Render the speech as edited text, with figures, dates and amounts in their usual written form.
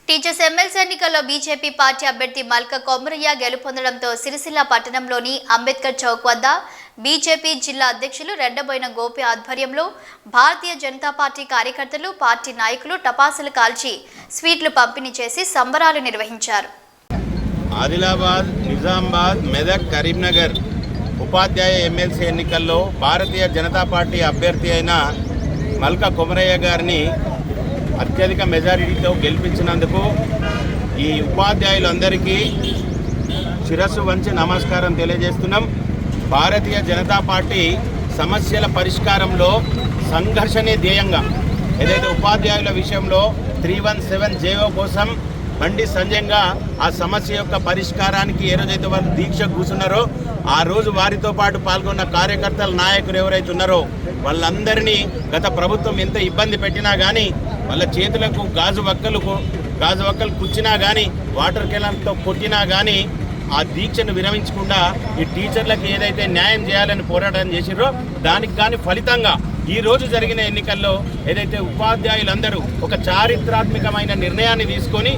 Teachers MLC ఎన్నికల్లో BJP party అభ్యర్థి మల్క కొమరయ్య గెలుపొందడంతో సిరిసిల్ల పట్టణంలోని అంబేద్కర్ చౌక్ వద్ద బీజేపీ జిల్లా అధ్యక్షులు రెడ్డబోయిన గోపి ఆధ్వర్యంలో భారతీయ జనతా పార్టీ కార్యకర్తలు, పార్టీ నాయకులు టపాసులు కాల్చి స్వీట్లు పంపిణీ చేసి సంబరాలు నిర్వహించారు. ఆదిలాబాద్, నిజామాబాద్, మెదక్, కరీంనగర్ ఉపాధ్యాయ ఎమ్మెల్సీ ఎన్నికల్లో భారతీయ జనతా పార్టీ అభ్యర్థి అయిన మల్క కొమరయ్య గారిని అత్యధిక మెజారిటీతో గెలిపించినందుకు ఈ ఉపాధ్యాయులందరికీ శిరస్సు వంచి నమస్కారం తెలియజేస్తున్నాం. భారతీయ జనతా పార్టీ సమస్యల పరిష్కారంలో సంఘర్షణే ధ్యేయంగా ఏదైతే ఉపాధ్యాయుల విషయంలో 317 జేఓ కోసం బండి సంజయంగా ఆ సమస్య యొక్క పరిష్కారానికి ఏ రోజైతే వారు దీక్ష కూర్చున్నారో ఆ రోజు వారితో పాటు పాల్గొన్న కార్యకర్తల నాయకులు ఎవరైతే ఉన్నారో వాళ్ళందరినీ గత ప్రభుత్వం ఎంత ఇబ్బంది పెట్టినా కానీ వాళ్ళ చేతులకు గాజు వక్కలు కుచ్చినా కానీ వాటర్ కెనాల్తో కొట్టినా కానీ ఆ దీక్షను విరమించకుండా ఈ టీచర్లకు ఏదైతే న్యాయం చేయాలని పోరాటం చేసిరో దానికి కానీ ఫలితంగా ఈ రోజు జరిగిన ఎన్నికల్లో ఏదైతే ఉపాధ్యాయులందరూ ఒక చారిత్రాత్మకమైన నిర్ణయాన్ని తీసుకొని